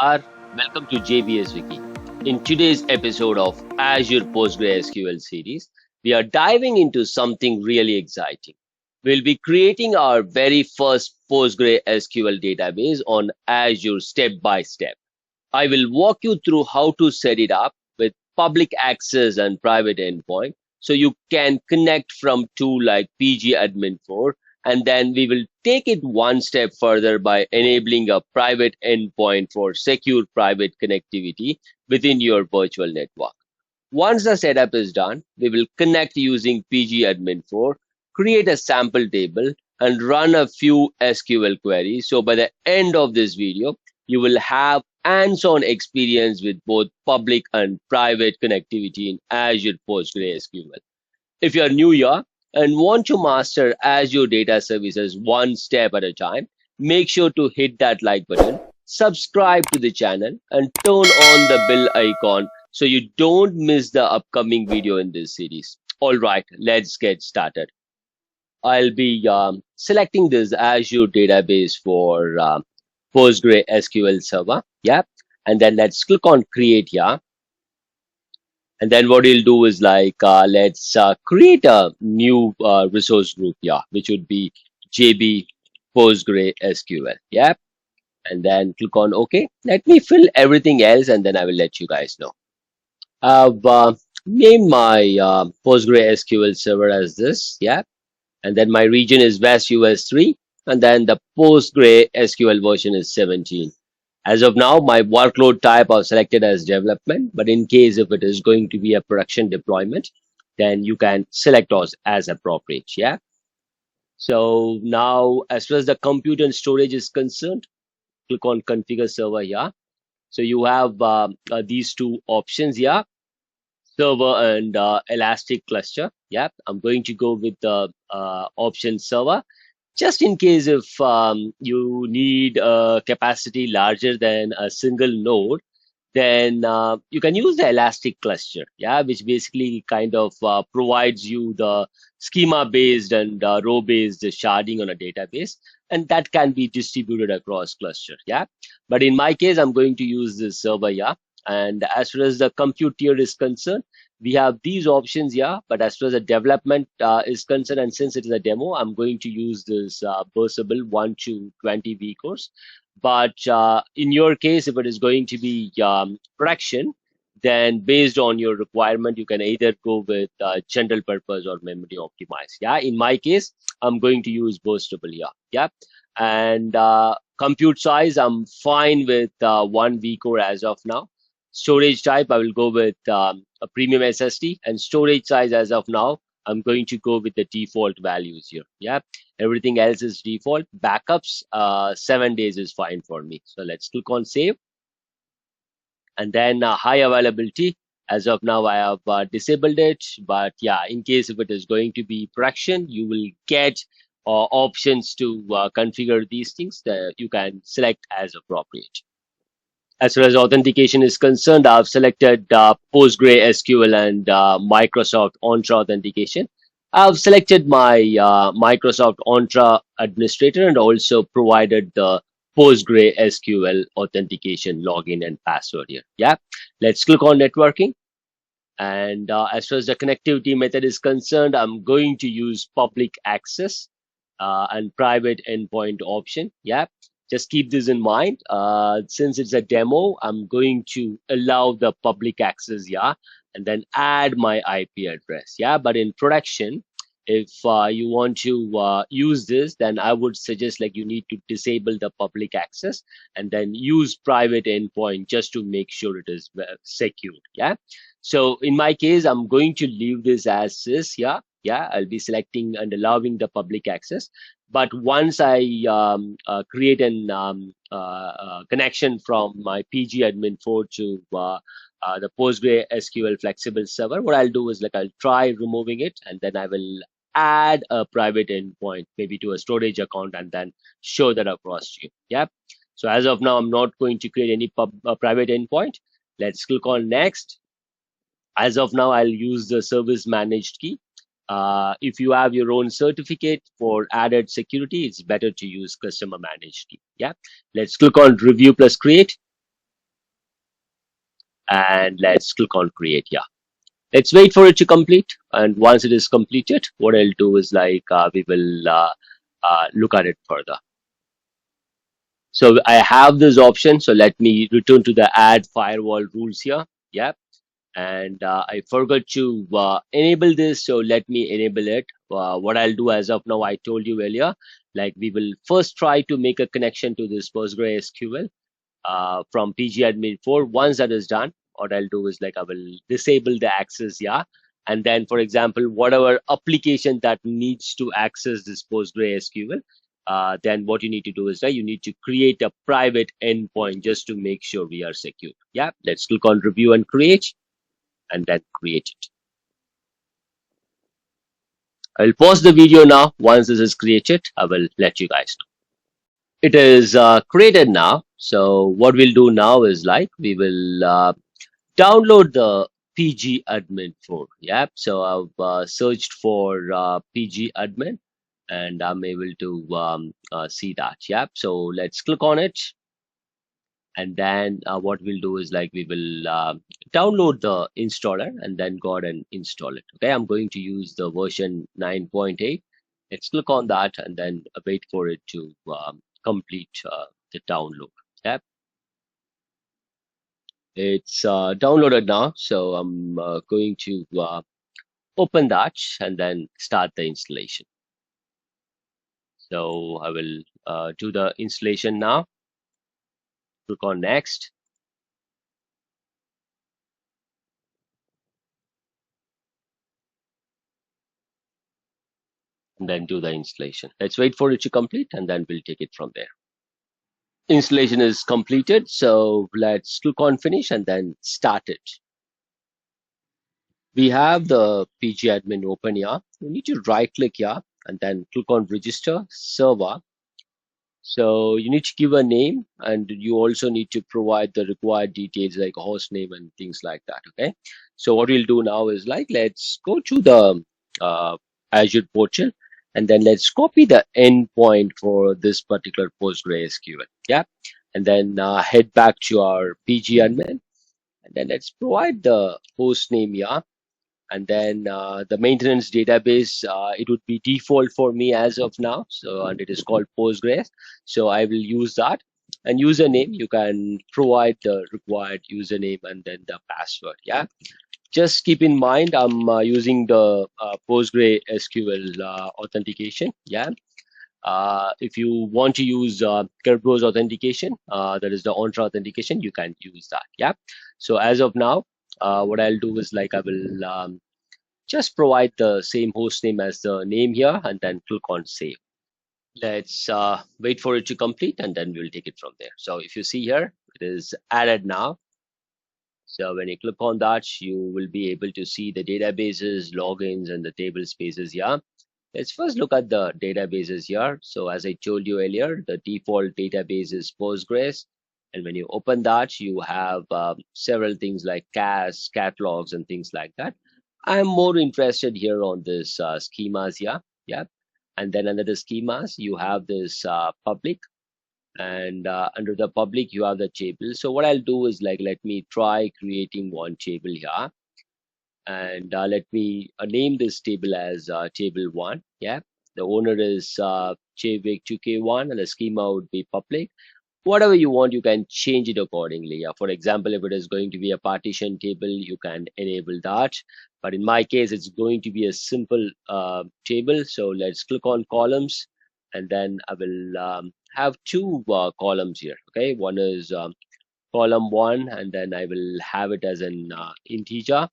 Namaskar. Welcome to JBS Wiki. In today's episode of Azure PostgreSQL Series, we are diving into something really exciting. We'll be creating our very first PostgreSQL database on Azure step by step. I will walk you through how to set it up with public access and private endpoint so you can connect from tool like PGAdmin 4, and then we will take it one step further by enabling a private endpoint for secure private connectivity within your virtual network. Once the setup is done, we will connect using PGAdmin 4, create a sample table, and run a few SQL queries. So by the end of this video, you will have hands-on experience with both public and private connectivity in Azure PostgreSQL. If you're new here and want to master Azure data services one step at a time, make sure to hit that like button, subscribe to the channel, and turn on the bell icon so you don't miss the upcoming video in this series. All right, let's get started. I'll be selecting this Azure database for PostgreSQL Server. Yeah. And then let's click on create here. And then what we'll do is let's create a new resource group here, which would be JB PostgreSQL. Yeah. And then click on OK. Let me fill everything else and then I will let you guys know. I've named my PostgreSQL server as this. Yeah. And then my region is West US 3. And then the PostgreSQL version is 17. As of now, my workload type I've selected as development, but in case if it is going to be a production deployment, then you can select as appropriate. Yeah. So now as far as the compute and storage is concerned, click on configure server here. So you have these two options here, server and elastic cluster. Yeah. I'm going to go with the option server. Just in case if you need a capacity larger than a single node, then you can use the elastic cluster, yeah, which basically kind of provides you the schema based and row based sharding on a database, and that can be distributed across cluster. Yeah, but in my case, I'm going to use this server. Yeah, and as far as the compute tier is concerned, we have these options here, but as far as the development is concerned, and since it is a demo, I'm going to use this burstable 1 to 20 vCores. But in your case, if it is going to be production, then based on your requirement, you can either go with general purpose or memory optimized. Yeah, in my case, I'm going to use burstable here. Yeah, and compute size, I'm fine with 1 vCore as of now. Storage type, I will go with a premium SSD, and storage size as of now, I'm going to go with the default values here. Yeah, everything else is default. Backups, 7 days is fine for me. So let's click on save. And then high availability, as of now, I have disabled it. But yeah, in case if it is going to be production, you will get options to configure these things that you can select as appropriate. As far as authentication is concerned, I've selected PostgreSQL and Microsoft Entra authentication. I've selected my Microsoft Entra administrator and also provided the PostgreSQL authentication login and password here. Yeah, let's click on networking. And as far as the connectivity method is concerned, I'm going to use public access and private endpoint option. Yeah, just keep this in mind. Since it's a demo, I'm going to allow the public access, yeah, and then add my IP address. Yeah, but in production, if you want to use this, then I would suggest like you need to disable the public access and then use private endpoint just to make sure it is secured. Yeah. So in my case, I'm going to leave this as is. Yeah. Yeah, I'll be selecting and allowing the public access. But once I create an connection from my PGAdmin 4 to the PostgreSQL flexible server, what I'll do is like I'll try removing it, and then I will add a private endpoint, maybe to a storage account, and then show that across to you. Yeah. So as of now, I'm not going to create any private endpoint. Let's click on next. As of now, I'll use the service managed key. If you have your own certificate for added security, it's better to use customer managed key. Yeah. Let's click on review plus create. and let's click on create. Yeah, let's wait for it to complete. And once it is completed, what I'll do is we will look at it further. So I have this option. So let me return to the add firewall rules here. Yeah. And I forgot to enable this. So let me enable it. What I'll do as of now, I told you earlier, like we will first try to make a connection to this PostgreSQL from PGAdmin 4. Once that is done, what I'll do is I will disable the access, yeah. And then, for example, whatever application that needs to access this PostgreSQL, then what you need to do is that you need to create a private endpoint just to make sure we are secure. Yeah, let's click on review and create, and then create it. I'll pause the video now. Once this is created, I will let you guys know. It is created now. So what we'll do now is we will download the PGAdmin for. Yeah, so I've searched for PGAdmin, and I'm able to see that. Yeah, so let's click on it, and then what we'll do is we will download the installer and then go ahead and install it. Okay, I'm going to use the version 9.8. Let's click on that and then wait for it to complete the download. Yeah, it's downloaded now, so I'm going to open that and then start the installation. So I will do the installation now. Click on next, and then do the installation. Let's wait for it to complete, and then we'll take it from there. Installation is completed, so let's click on finish and then start it. We have the PGAdmin open here. You need to right click here and then click on register server. So you need to give a name, and you also need to provide the required details like a host name and things like that. Okay. So what we'll do now is let's go to the Azure portal, and then let's copy the endpoint for this particular PostgreSQL. Yeah. And then head back to our PGAdmin, and then let's provide the host name here, and then the maintenance database, it would be default for me as of now, so and it is called Postgres, so I will use that. And username, you can provide the required username and then the password. Yeah, just keep in mind I'm using the PostgreSQL authentication. Yeah, if you want to use Kerberos authentication, that is the Entra authentication, you can use that. Yeah, so as of now, what I'll do is I will just provide the same host name as the name here and then click on save. Let's wait for it to complete, and then we'll take it from there. So if you see here, it is added now. So when you click on that, you will be able to see the databases, logins, and the table spaces here. Let's first look at the databases here. So as I told you earlier, the default database is Postgres. And when you open that, you have several things like caches, catalogs, and things like that. I'm more interested here on this schemas here. Yeah. And then under the schemas, you have this public, and under the public, you have the table. So what I'll do is let me try creating one table here, and let me name this table as table 1. Yeah, the owner is Javik2k1, and the schema would be public. Whatever you want, you can change it accordingly. Yeah, for example, if it is going to be a partition table, you can enable that, but in my case it's going to be a simple table. So let's click on columns, and then I will have two columns here. Okay, one is column 1, and then I will have it as an integer,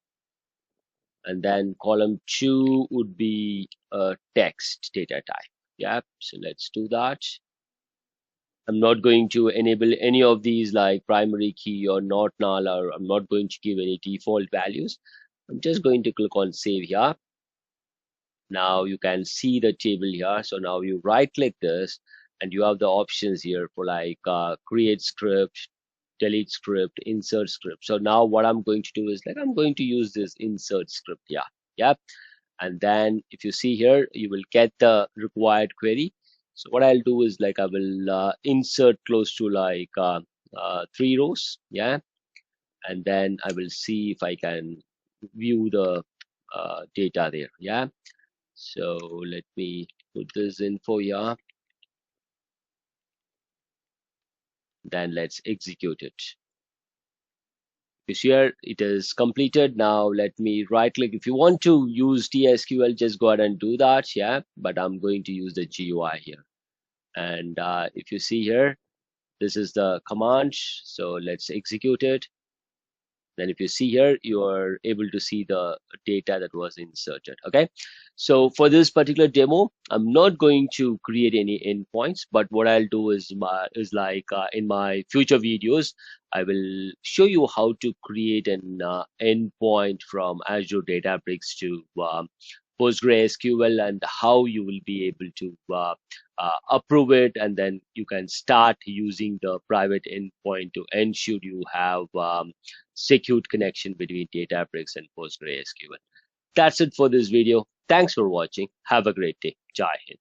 and then column 2 would be a text data type. Yeah, so let's do that. I'm not going to enable any of these like primary key or not null, or I'm not going to give any default values. I'm just going to click on save here. Now you can see the table here. So now you right click this, and you have the options here for create script, delete script, insert script. So now what I'm going to do is I'm going to use this insert script here. Yeah. And then if you see here, you will get the required query. So what I'll do is I will insert close to 3 rows. Yeah. and then I will see if I can view the data there. Yeah. So let me put this info here. Then let's execute it. You see here it is completed. Now let me right click. If you want to use TSQL, just go ahead and do that. Yeah. But I'm going to use the GUI here. And if you see here, this is the command. So let's execute it. Then if you see here, you are able to see the data that was inserted. Okay. So for this particular demo, I'm not going to create any endpoints, but what I'll do is in my future videos, I will show you how to create an endpoint from Azure Databricks to PostgreSQL, and how you will be able to approve it, and then you can start using the private endpoint to ensure you have secured connection between Databricks and PostgreSQL. That's it for this video. Thanks for watching. Have a great day. Jai Hind.